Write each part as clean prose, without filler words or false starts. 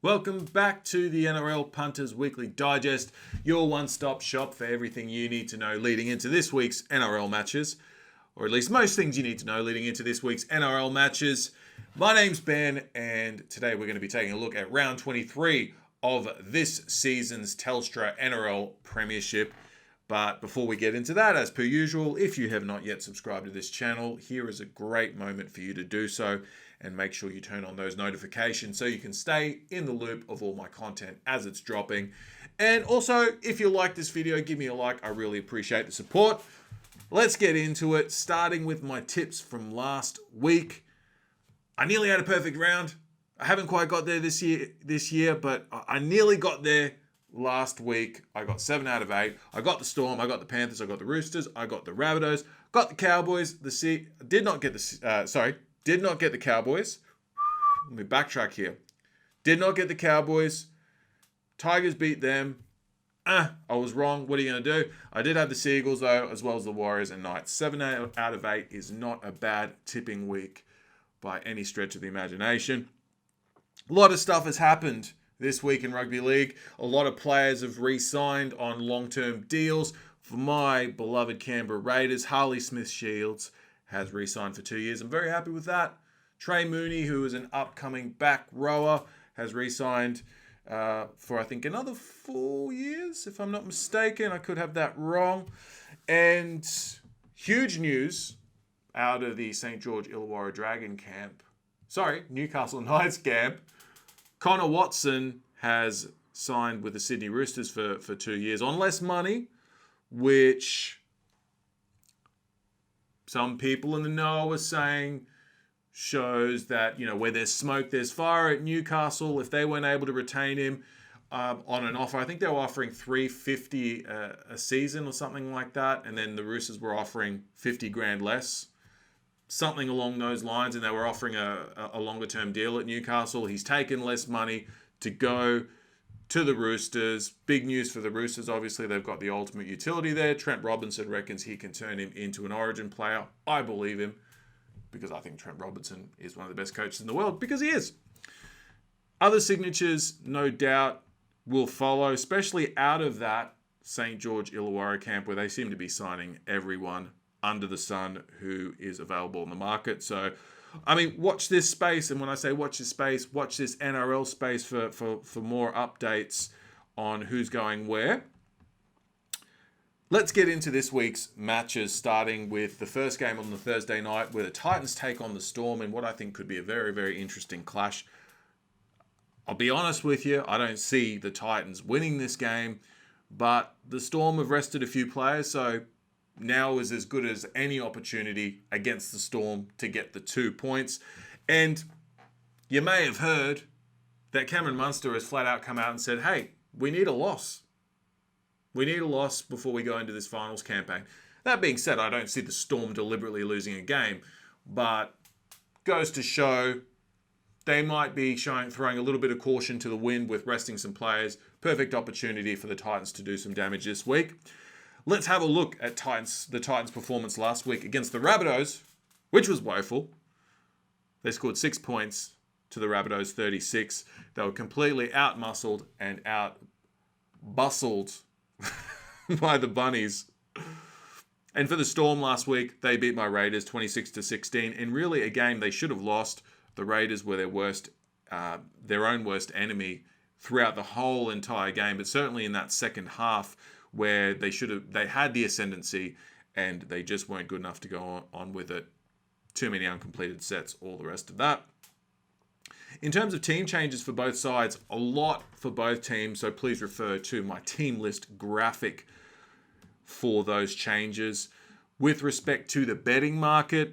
Welcome back to the NRL Punters Weekly Digest, your one-stop shop for everything you need to know leading into this week's NRL matches, or at least most things you need to know leading into this week's NRL matches. My name's Ben, and today we're going to be taking a look at round 23 of this season's Telstra NRL Premiership. But before we get into that, as per usual, if you have not yet subscribed to this channel, here is a great moment for you to do so, and make sure you turn on those notifications so you can stay in the loop of all my content as it's dropping. And also, if you like this video, give me a like. I really appreciate the support. Let's get into it, starting with my tips from last week. I nearly had a perfect round. I haven't quite got there this year, but I nearly got there last week. I got 7 out of 8. I got the Storm, I got the Panthers, I got the Roosters, I got the Rabbitohs, got the Cowboys. Did not get the Cowboys. Let me backtrack here. Did not get the Cowboys. Tigers beat them. I was wrong. What are you going to do? I did have the Seagulls, though, as well as the Warriors and Knights. 7 out of 8 is not a bad tipping week by any stretch of the imagination. A lot of stuff has happened this week in Rugby League. A lot of players have re-signed on long-term deals. For my beloved Canberra Raiders, Harley Smith-Shields has re-signed for 2 years. I'm very happy with that. Trey Mooney, who is an upcoming back rower, has re-signed for, I think, another 4 years, if I'm not mistaken. I could have that wrong. And huge news out of the St. George Illawarra Dragon camp. Newcastle Knights camp. Connor Watson has signed with the Sydney Roosters for 2 years on less money, which some people in the know are saying shows that, where there's smoke, there's fire at Newcastle. If they weren't able to retain him on an offer, I think they were offering $350 a season or something like that. And then the Roosters were offering $50,000 less, something along those lines. And they were offering a longer term deal at Newcastle. He's taken less money to go to the Roosters. Big news for the Roosters. Obviously, they've got the ultimate utility there. Trent Robinson reckons he can turn him into an Origin player. I believe him, because I think Trent Robinson is one of the best coaches in the world, because he is. Other signatures, no doubt, will follow, especially out of that St. George Illawarra camp, where they seem to be signing everyone under the sun who is available in the market. So, watch this space. And when I say watch this space, watch this NRL space for more updates on who's going where. Let's get into this week's matches, starting with the first game on the Thursday night, where the Titans take on the Storm in what I think could be a very, very interesting clash. I'll be honest with you, I don't see the Titans winning this game, but the Storm have rested a few players, so now is as good as any opportunity against the Storm to get the 2 points. And you may have heard that Cameron Munster has flat out come out and said, hey, we need a loss. We need a loss before we go into this finals campaign. That being said, I don't see the Storm deliberately losing a game, but goes to show they might be throwing a little bit of caution to the wind with resting some players. Perfect opportunity for the Titans to do some damage this week. Let's have a look at the Titans' performance last week against the Rabbitohs, which was woeful. They scored 6 points to the Rabbitohs' 36. They were completely outmuscled and out-bustled by the Bunnies. And for the Storm last week, they beat my Raiders 26-16 in really a game they should have lost. The Raiders were their own worst enemy throughout the whole entire game, but certainly in that second half, where they had the ascendancy and they just weren't good enough to go on with it. Too many uncompleted sets, all the rest of that. In terms of team changes for both sides, a lot for both teams, so please refer to my team list graphic for those changes. With respect to the betting market,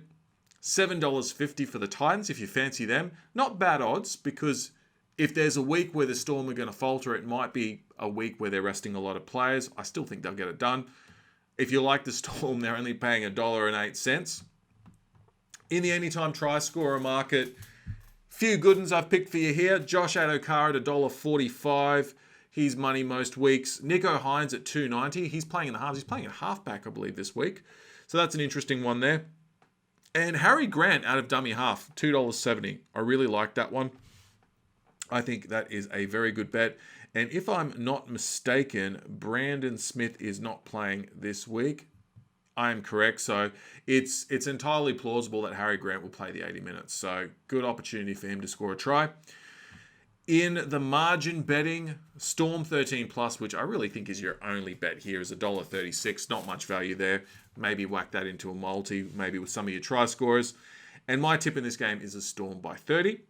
$7.50 for the Titans if you fancy them. Not bad odds, because if there's a week where the Storm are going to falter, it might be a week where they're resting a lot of players. I still think they'll get it done. If you like the Storm, they're only paying $1.08. In the anytime try scorer market, few good ones I've picked for you here. Josh Adokar at $1.45. He's money most weeks. Nico Hines at $2.90. He's playing in the halves. He's playing at halfback, I believe, this week. So that's an interesting one there. And Harry Grant out of dummy half, $2.70. I really like that one. I think that is a very good bet. And if I'm not mistaken, Brandon Smith is not playing this week. I am correct. So it's entirely plausible that Harry Grant will play the 80 minutes. So good opportunity for him to score a try. In the margin betting, Storm 13 plus, which I really think is your only bet here, is $1.36. Not much value there. Maybe whack that into a multi, maybe with some of your try scorers. And my tip in this game is a Storm by 30.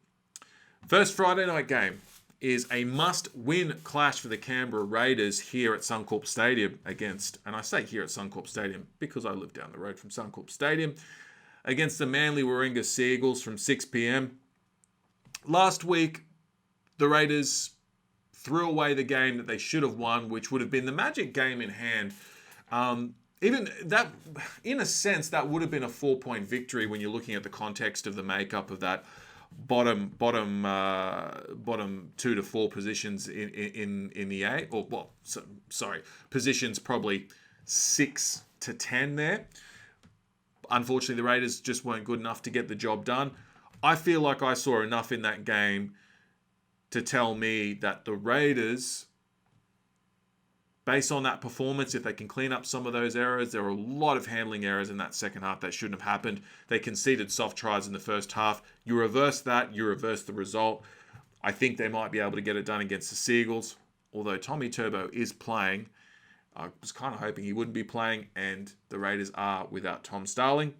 First Friday night game is a must-win clash for the Canberra Raiders here at Suncorp Stadium against, and I say here at Suncorp Stadium because I live down the road from Suncorp Stadium, against the Manly Warringah Seagulls from 6 p.m. Last week, the Raiders threw away the game that they should have won, which would have been the magic game in hand. Even that, in a sense, that would have been a 4-point victory when you're looking at the context of the makeup of that bottom 2 to 4 positions in the A, or positions probably 6 to 10 there. Unfortunately, the Raiders just weren't good enough to get the job done. I feel like I saw enough in that game to tell me that the Raiders, based on that performance, if they can clean up some of those errors, there were a lot of handling errors in that second half that shouldn't have happened. They conceded soft tries in the first half. You reverse that, you reverse the result. I think they might be able to get it done against the Seagulls, although Tommy Turbo is playing. I was kind of hoping he wouldn't be playing, and the Raiders are without Tom Starling.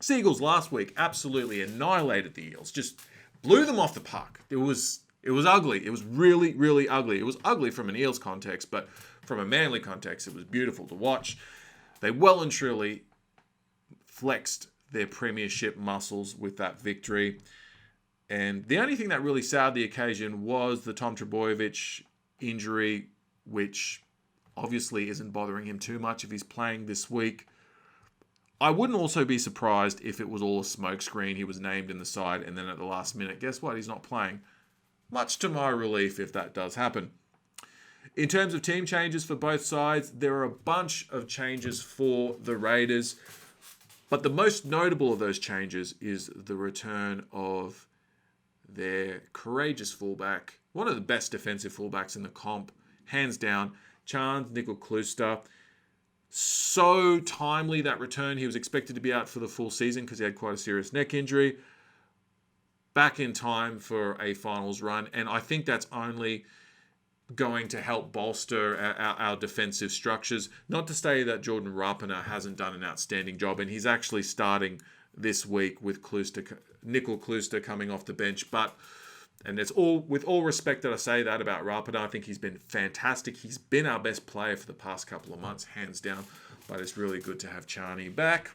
Seagulls last week absolutely annihilated the Eels, just blew them off the park. It was ugly. It was really, really ugly. It was ugly from an Eels context, but from a Manly context, it was beautiful to watch. They well and truly flexed their premiership muscles with that victory. And the only thing that really soured the occasion was the Tom Trbojevic injury, which obviously isn't bothering him too much if he's playing this week. I wouldn't also be surprised if it was all a smokescreen. He was named in the side, and then at the last minute, guess what? He's not playing. Much to my relief if that does happen. In terms of team changes for both sides, there are a bunch of changes for the Raiders. But the most notable of those changes is the return of their courageous fullback, one of the best defensive fullbacks in the comp, hands down, Chance Nickel-Klooster. So timely, that return. He was expected to be out for the full season because he had quite a serious neck injury. Back in time for a finals run, and I think that's only going to help bolster our defensive structures. Not to say that Jordan Rapana hasn't done an outstanding job, and he's actually starting this week with Nickel-Klooster coming off the bench, but, and it's all with all respect that I say that about Rapana, I think he's been fantastic. He's been our best player for the past couple of months, hands down, but it's really good to have Charney back.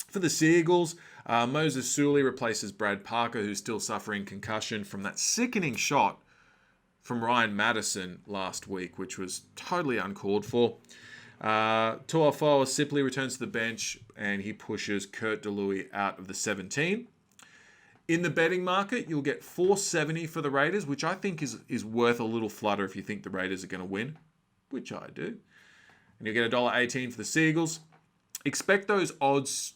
For the Seagulls, Moses Suli replaces Brad Parker, who's still suffering concussion from that sickening shot from Ryan Madison last week, which was totally uncalled for. Tuafoa Sipley returns to the bench, and he pushes Kurt DeLuey out of the 17. In the betting market, you'll get $4.70 for the Raiders, which I think is worth a little flutter if you think the Raiders are going to win, which I do. And you'll get $1.18 for the Seagulls. Expect those odds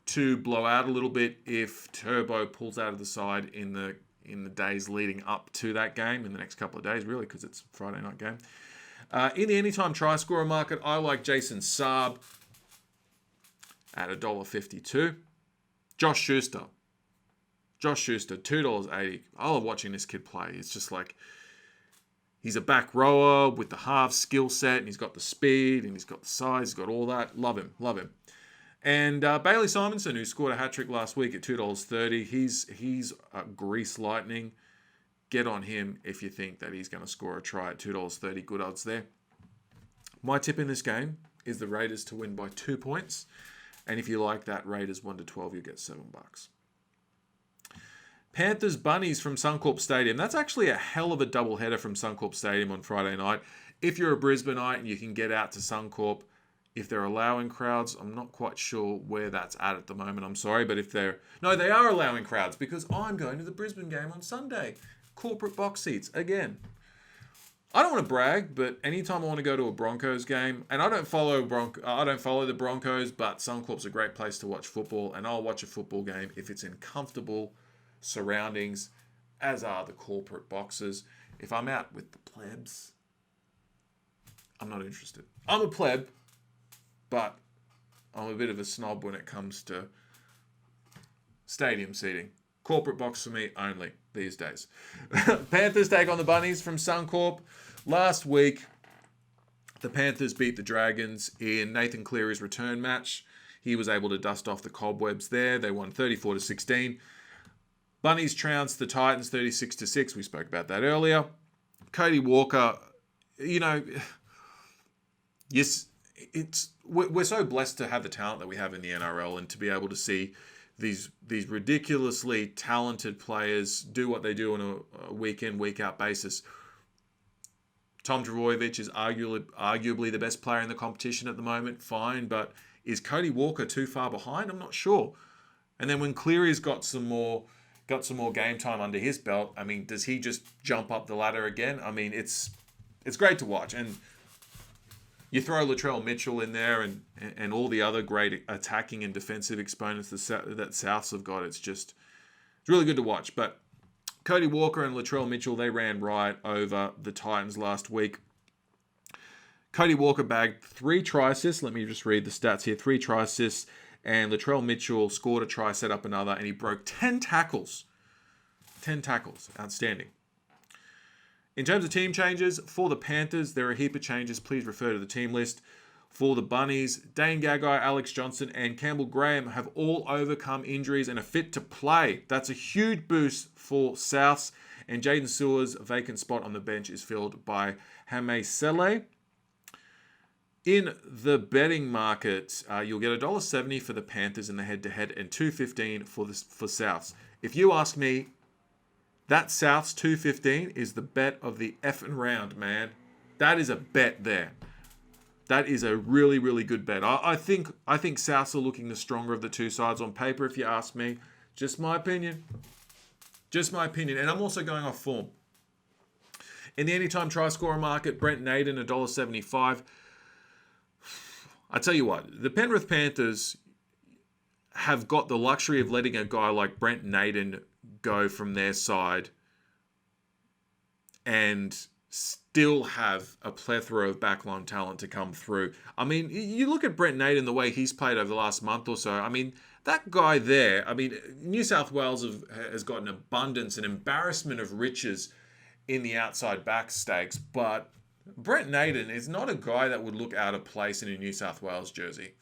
to blow out a little bit if Turbo pulls out of the side in the days leading up to that game, in the next couple of days, really, because it's a Friday night game. In the anytime try scorer market, I like Jason Saab at $1.52. Josh Schuster, $2.80. I love watching this kid play. It's just like, he's a back rower with the half skill set, and he's got the speed, and he's got the size, he's got all that. Love him. And Bailey Simonson, who scored a hat-trick last week at $2.30, he's a grease lightning. Get on him if you think that he's going to score a try at $2.30. Good odds there. My tip in this game is the Raiders to win by 2 points. And if you like that Raiders 1 to 12, you'll get $7. Panthers Bunnies from Suncorp Stadium. That's actually a hell of a doubleheader from Suncorp Stadium on Friday night. If you're a Brisbaneite and you can get out to Suncorp, if they're allowing crowds, I'm not quite sure where that's at the moment. I'm sorry, but if they're... No, they are allowing crowds because I'm going to the Brisbane game on Sunday. Corporate box seats again. I don't want to brag, but anytime I want to go to a Broncos game, and I don't follow the Broncos, but Suncorp's a great place to watch football, and I'll watch a football game if it's in comfortable surroundings as are the corporate boxes. If I'm out with the plebs, I'm not interested. I'm a pleb, but I'm a bit of a snob when it comes to stadium seating. Corporate box for me only these days. Panthers take on the Bunnies from Suncorp. Last week, the Panthers beat the Dragons in Nathan Cleary's return match. He was able to dust off the cobwebs there. They won 34-16. Bunnies trounced the Titans 36-6. We spoke about that earlier. Cody Walker, yes, we're so blessed to have the talent that we have in the NRL and to be able to see these ridiculously talented players do what they do on a week-in, week-out basis. Tom Trbojevic is arguably the best player in the competition at the moment. Fine, but is Cody Walker too far behind? I'm not sure. And then when Cleary's got some more game time under his belt, I mean, does he just jump up the ladder again? I mean, it's great to watch. And you throw Latrell Mitchell in there and all the other great attacking and defensive exponents that Souths have got. It's really good to watch. But Cody Walker and Latrell Mitchell, they ran right over the Titans last week. Cody Walker bagged 3 try assists. Let me just read the stats here. 3 try assists. And Latrell Mitchell scored a try, set up another, and he broke 10 tackles. 10 tackles. Outstanding. In terms of team changes, for the Panthers, there are a heap of changes. Please refer to the team list. For the Bunnies, Dane Gagai, Alex Johnson, and Campbell Graham have all overcome injuries and are fit to play. That's a huge boost for Souths. And Jaden Sewer's vacant spot on the bench is filled by Hame Sele. In the betting market, you'll get $1.70 for the Panthers in the head-to-head and $2.15 for Souths. If you ask me, that Souths $2.15 is the bet of the effing round, man. That is a bet there. That is a really, really good bet. I think Souths are looking the stronger of the two sides on paper, if you ask me. Just my opinion. Just my opinion. And I'm also going off form. In the anytime try scorer market, Brent Naden, $1.75. I tell you what, the Penrith Panthers have got the luxury of letting a guy like Brent Naden go from their side and still have a plethora of backline talent to come through. I mean, you look at Brent Naden, the way he's played over the last month or so. I mean, that guy there, I mean, New South Wales has got an abundance, an embarrassment of riches in the outside back stakes, but Brent Naden is not a guy that would look out of place in a New South Wales jersey.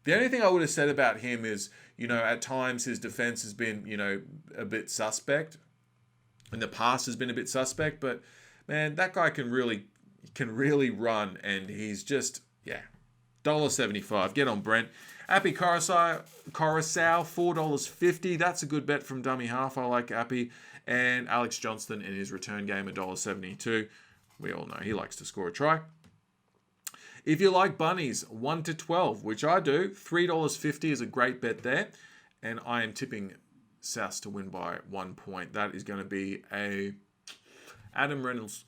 The only thing I would have said about him is, at times his defense has been, a bit suspect. In the past has been a bit suspect, but man, that guy can really run, and he's just, $1.75. Get on, Brent. Appy Coruscant, $4.50. That's a good bet from dummy half. I like Appy. And Alex Johnston in his return game, $1.72. We all know he likes to score a try. If you like bunnies, 1-12, which I do, $3.50 is a great bet there. And I am tipping Souths to win by 1 point. That is going to be a Adam Reynolds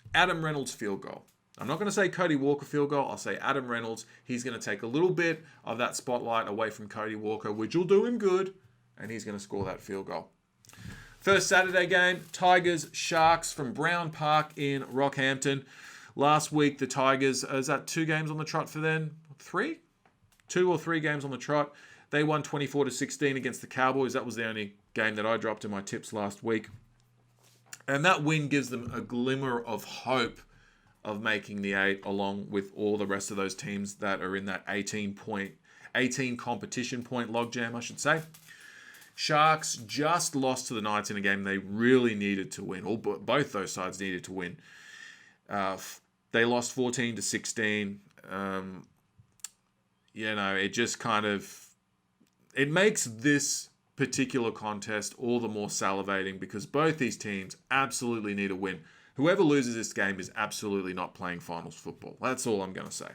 field goal. I'm not going to say Cody Walker field goal. I'll say Adam Reynolds. He's going to take a little bit of that spotlight away from Cody Walker, which will do him good. And he's going to score that field goal. First Saturday game, Tigers Sharks from Brown Park in Rockhampton. Last week, the Tigers, is that 2 games on the trot for them? 3? 2 or 3 games on the trot. They won 24-16 against the Cowboys. That was the only game that I dropped in my tips last week. And that win gives them a glimmer of hope of making the 8, along with all the rest of those teams that are in that 18 competition point logjam, I should say. Sharks just lost to the Knights in a game they really needed to win. Both those sides needed to win. They lost 14-16. It just it makes this particular contest all the more salivating because both these teams absolutely need a win. Whoever loses this game is absolutely not playing finals football. That's all I'm going to say.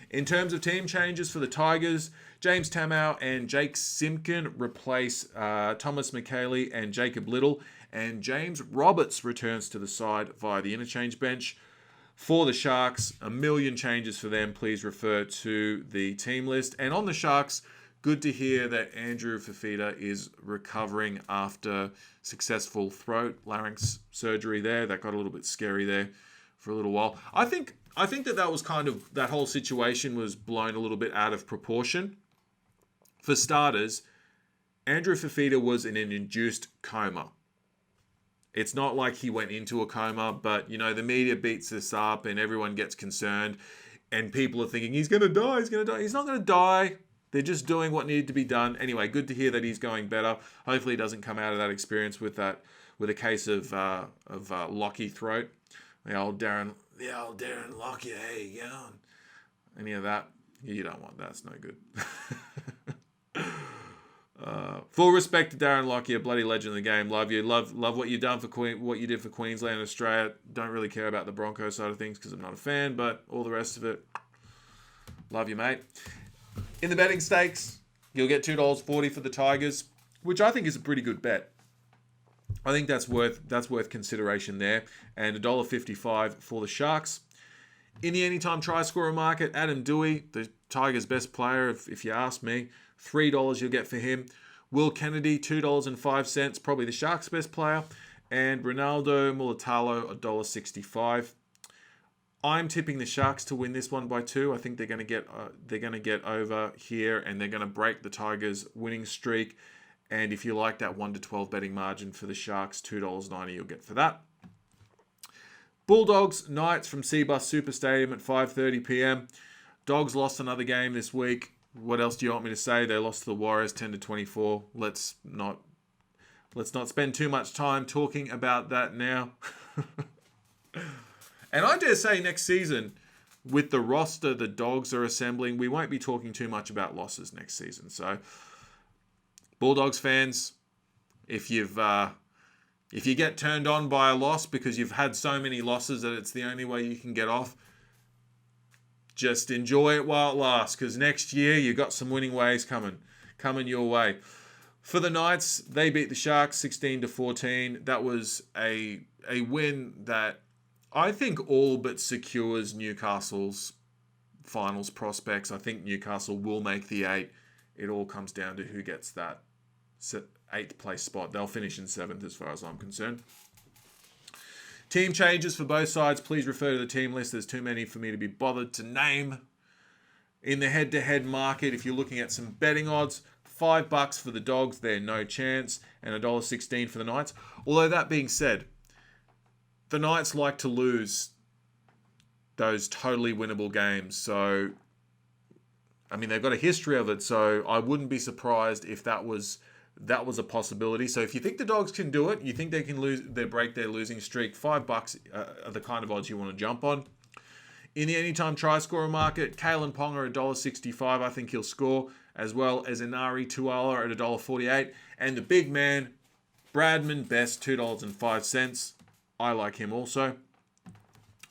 In terms of team changes for the Tigers, James Tamau and Jake Simpkin replace Thomas McKaylee and Jacob Little, and James Roberts returns to the side via the interchange bench. For the Sharks, a million changes for them. Please refer to the team list. And on the Sharks, Good to hear that Andrew Fafita is recovering after successful throat larynx surgery there. That got a little bit scary there for a little while. I think that was kind of, that whole situation was blown a little bit out of proportion. For starters, Andrew Fafita was in an induced coma. It's not like he went into a coma, but, you know, the media beats this up and everyone gets concerned and people are thinking, he's going to die, he's going to die. He's not going to die. They're just doing what needed to be done. Anyway, good to hear that he's going better. Hopefully he doesn't come out of that experience with a case of Lockie throat. The old Darren Lockie, hey, you going? Any of that? You don't want that. It's no good. Full respect to Darren Lockyer, a bloody legend of the game. Love you. Love what you've done for what you did for Queensland and Australia. Don't really care about the Broncos side of things because I'm not a fan, but all the rest of it, love you, mate. In the betting stakes, you'll get $2.40 for the Tigers, which I think is a pretty good bet. I think that's worth consideration there, and $1.55 for the Sharks. In the anytime try scorer market, Adam Dewey, the Tigers' best player, if you ask me, $3 you'll get for him. Will Kennedy, $2.05, probably the Sharks' best player. And Ronaldo Mulatalo, $1.65. I'm tipping the Sharks to win this one by 2. I think they're going to get over here and they're going to break the Tigers' winning streak. And if you like that 1 to 12 betting margin for the Sharks, $2.90 you'll get for that. Bulldogs, Knights from Seabus Super Stadium at 5:30 p.m. Dogs lost another game this week. What else do you want me to say? They lost to the Warriors 10-24. Let's not spend too much time talking about that now. And I dare say next season, with the roster the Dogs are assembling, we won't be talking too much about losses next season. So, Bulldogs fans, if you get turned on by a loss because you've had so many losses that it's the only way you can get off, just enjoy it while it lasts, because next year you got some winning ways coming your way. For the Knights, they beat the Sharks 16-14. That was a win that I think all but secures Newcastle's finals prospects. I think Newcastle will make the 8. It all comes down to who gets that 8th place spot. They'll finish in 7th as far as I'm concerned. Team changes for both sides. Please refer to the team list. There's too many for me to be bothered to name. In the head-to-head market, if you're looking at some betting odds, $5 for the Dogs, they're no chance, and $1.16 for the Knights. Although that being said, the Knights like to lose those totally winnable games. So, I mean, they've got a history of it, so I wouldn't be surprised if that was a possibility. So if you think the Dogs can do it, you think they can break their losing streak, $5 are the kind of odds you want to jump on. In the anytime try scorer market, Kalen Ponga $1.65, I think he'll score, as well as Inari Tuala at $1.48, and the big man, Bradman Best, $2.05. I like him also.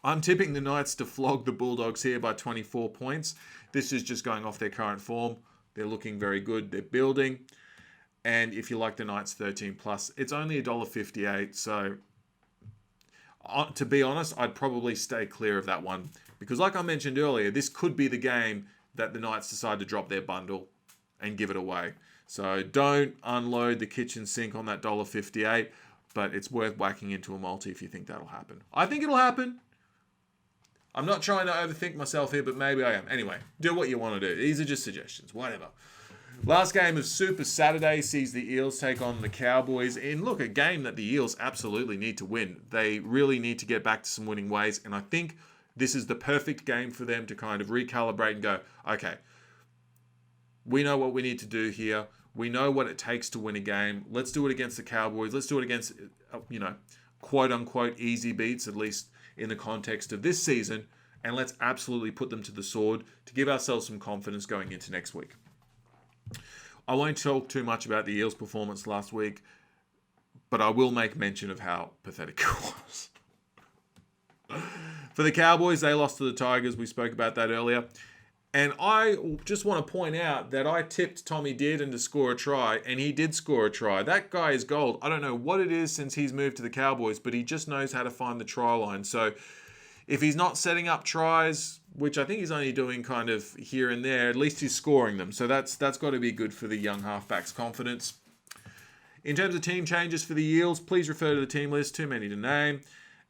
I'm tipping the Knights to flog the Bulldogs here by 24 points. This is just going off their current form. They're looking very good. They're building. And if you like the Knights 13+, it's only $1.58. So, to be honest, I'd probably stay clear of that one. Because like I mentioned earlier, this could be the game that the Knights decide to drop their bundle and give it away. So don't unload the kitchen sink on that $1.58. But it's worth whacking into a multi if you think that'll happen. I think it'll happen. I'm not trying to overthink myself here, but maybe I am. Anyway, do what you want to do. These are just suggestions. Whatever. Last game of Super Saturday sees the Eels take on the Cowboys. And look, a game that the Eels absolutely need to win. They really need to get back to some winning ways. And I think this is the perfect game for them to kind of recalibrate and go, okay, we know what we need to do here. We know what it takes to win a game. Let's do it against the Cowboys. Let's do it against, quote unquote easy beats, at least in the context of this season. And let's absolutely put them to the sword to give ourselves some confidence going into next week. I won't talk too much about the Eels' performance last week, but I will make mention of how pathetic it was. For the Cowboys, they lost to the Tigers. We spoke about that earlier. And I just want to point out that I tipped Tommy Dearden to score a try, and he did score a try. That guy is gold. I don't know what it is since he's moved to the Cowboys, but he just knows how to find the try line. So if he's not setting up tries, which I think he's only doing kind of here and there, at least he's scoring them. So that's got to be good for the young halfback's confidence. In terms of team changes for the Eels, please refer to the team list. Too many to name.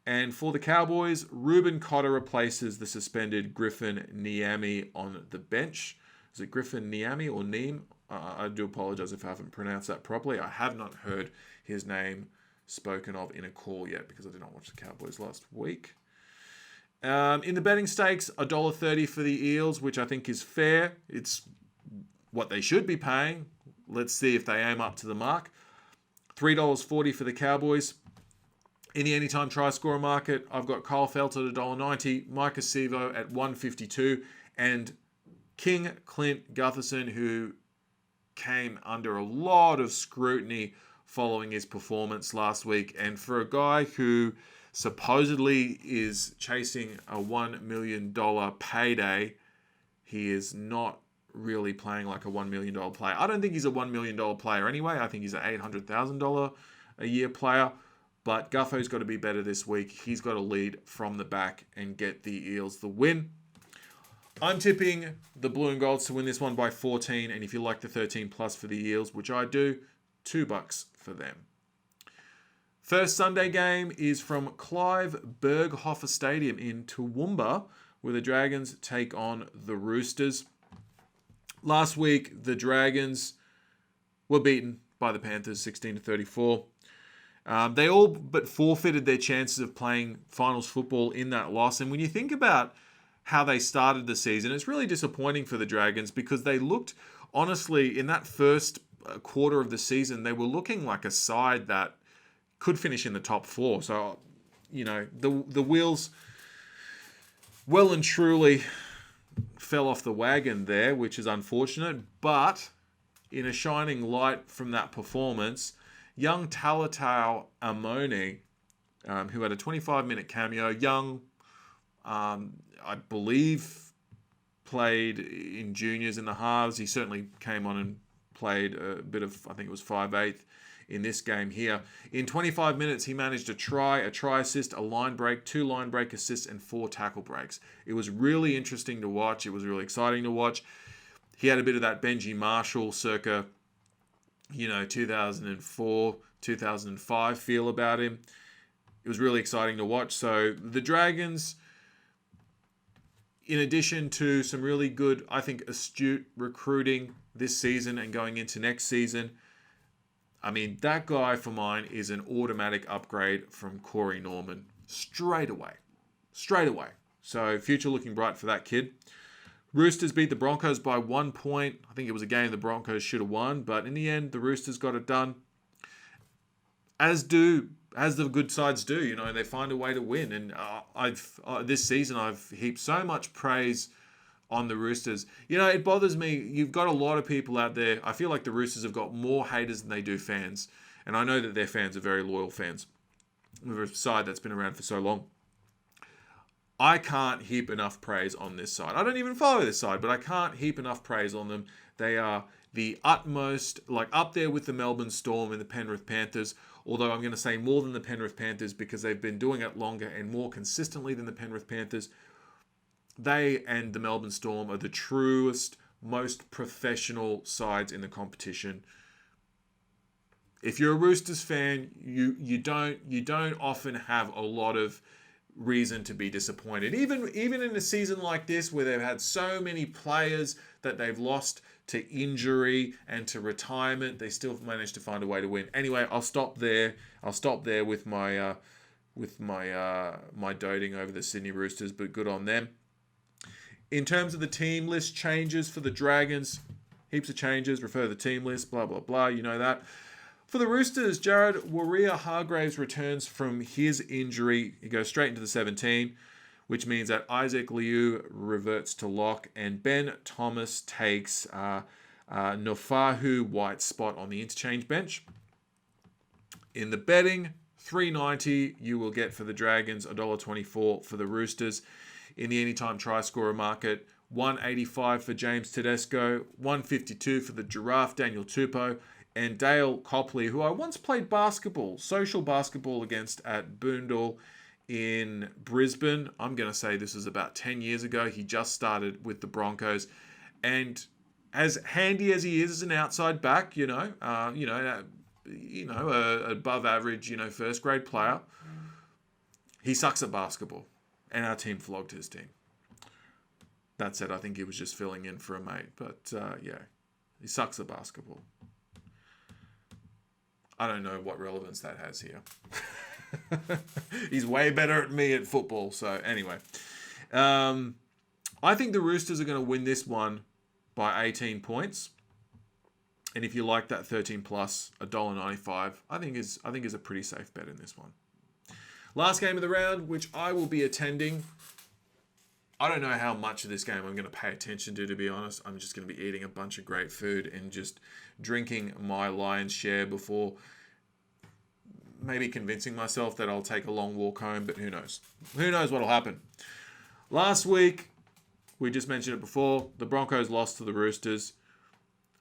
And for the Cowboys, Ruben Cotter replaces the suspended Griffin Niami on the bench. Is it Griffin Niami or Neem? I do apologise if I haven't pronounced that properly. I have not heard his name spoken of in a call yet because I did not watch the Cowboys last week. In the betting stakes, $1.30 for the Eels, which I think is fair. It's what they should be paying. Let's see if they aim up to the mark. $3.40 for the Cowboys. In the anytime try scorer market, I've got Kyle Feldt at $1.90, Micah Sevo at $1.52, and King Clint Gutherson, who came under a lot of scrutiny following his performance last week. And for a guy who supposedly is chasing a $1 million payday, he is not really playing like a $1 million player. I don't think he's a $1 million player anyway. I think he's an $800,000 a year player. But Gutho's got to be better this week. He's got to lead from the back and get the Eels the win. I'm tipping the Blue and Golds to win this one by 14. And if you like the 13 plus for the Eels, which I do, $2 for them. First Sunday game is from Clive Berghofer Stadium in Toowoomba, where the Dragons take on the Roosters. Last week, the Dragons were beaten by the Panthers 16-34. They all but forfeited their chances of playing finals football in that loss. And when you think about how they started the season, it's really disappointing for the Dragons because they looked, honestly, in that first quarter of the season, they were looking like a side that could finish in the top four. So, you know, the wheels well and truly fell off the wagon there, which is unfortunate. But in a shining light from that performance, young Talatau Amoni, who had a 25-minute cameo, I believe, played in juniors in the halves. He certainly came on and played a bit of, I think it was 5/8 in this game here. In 25 minutes, he managed a try assist, a line break, 2 line break assists, and 4 tackle breaks. It was really interesting to watch. It was really exciting to watch. He had a bit of that Benji Marshall circa, 2004, 2005 feel about him. It was really exciting to watch. So the Dragons, in addition to some really good, I think, astute recruiting this season and going into next season, I mean, that guy for mine is an automatic upgrade from Corey Norman straight away. So future looking bright for that kid. Roosters beat the Broncos by 1 point. I think it was a game the Broncos should have won, but in the end, the Roosters got it done. As the good sides do, they find a way to win. And this season, I've heaped so much praise on the Roosters. It bothers me. You've got a lot of people out there. I feel like the Roosters have got more haters than they do fans. And I know that their fans are very loyal fans. We're a side that's been around for so long. I can't heap enough praise on this side. I don't even follow this side, but I can't heap enough praise on them. They are the utmost, up there with the Melbourne Storm and the Penrith Panthers, although I'm going to say more than the Penrith Panthers because they've been doing it longer and more consistently than the Penrith Panthers. They and the Melbourne Storm are the truest, most professional sides in the competition. If you're a Roosters fan, you don't often have a lot of reason to be disappointed. Even in a season like this where they've had so many players that they've lost to injury and to retirement, they still managed to find a way to win. Anyway, I'll stop there with my doting over the Sydney Roosters, but good on them. In terms of the team list changes for the Dragons, heaps of changes, refer to the team list, blah, blah, blah, you know that. For the Roosters, Jared Waerea-Hargreaves returns from his injury. He goes straight into the 17, which means that Isaac Liu reverts to lock and Ben Thomas takes Nofahu White's spot on the interchange bench. In the betting, $3.90 you will get for the Dragons, $1.24 for the Roosters. In the anytime try scorer market, $1.85 for James Tedesco, $1.52 for the Giraffe Daniel Tupou, and Dale Copley, who I once played social basketball against at Boondall in Brisbane. I'm going to say this was about 10 years ago. He just started with the Broncos. And as handy as he is as an outside back, above average, first grade player, he sucks at basketball. And our team flogged his team. That said, I think he was just filling in for a mate. But, he sucks at basketball. I don't know what relevance that has here. He's way better at me at football. So, anyway. I think the Roosters are going to win this one by 18 points. And if you like that 13 plus, $1.95, I think is a pretty safe bet in this one. Last game of the round, which I will be attending. I don't know how much of this game I'm going to pay attention to be honest. I'm just going to be eating a bunch of great food and just drinking my lion's share before maybe convincing myself that I'll take a long walk home, but who knows? Who knows what'll happen? Last week, we just mentioned it before, the Broncos lost to the Roosters.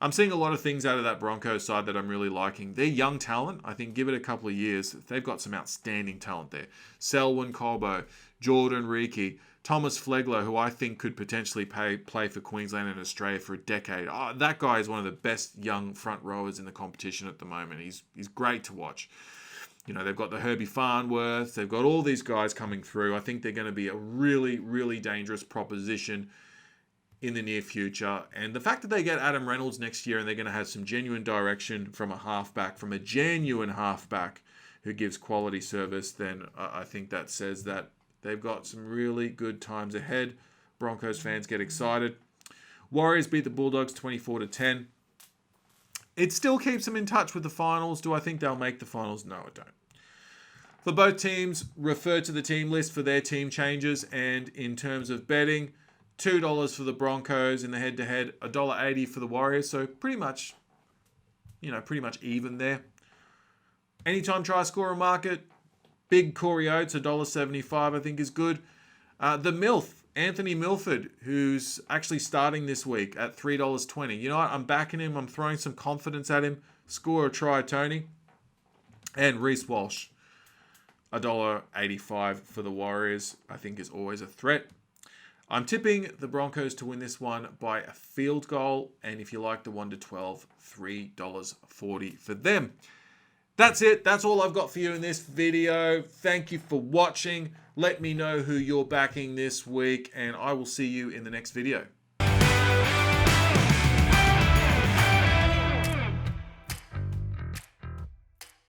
I'm seeing a lot of things out of that Broncos side that I'm really liking. They're young talent. I think give it a couple of years. They've got some outstanding talent there. Selwyn Colbo, Jordan Reiki, Thomas Flegler, who I think could potentially play for Queensland and Australia for a decade. Oh, that guy is one of the best young front rowers in the competition at the moment. He's great to watch. They've got the Herbie Farnworth. They've got all these guys coming through. I think they're going to be a really, really dangerous proposition in the near future. And the fact that they get Adam Reynolds next year and they're going to have some genuine direction from a genuine halfback who gives quality service, then I think that says that they've got some really good times ahead. Broncos fans get excited. Warriors beat the Bulldogs 24-10. It still keeps them in touch with the finals. Do I think they'll make the finals? No, I don't. For both teams, refer to the team list for their team changes. And in terms of betting, $2 for the Broncos in the head-to-head, $1.80 for the Warriors. So pretty much even there. Anytime try scorer market, big Corey Oates, $1.75 I think is good. The MILF, Anthony Milford, who's actually starting this week at $3.20. You know what? I'm backing him. I'm throwing some confidence at him. Score a try, Tony. And Reece Walsh, $1.85 for the Warriors, I think is always a threat. I'm tipping the Broncos to win this one by a field goal. And if you like the 1-12, $3.40 for them. That's it. That's all I've got for you in this video. Thank you for watching. Let me know who you're backing this week, and I will see you in the next video.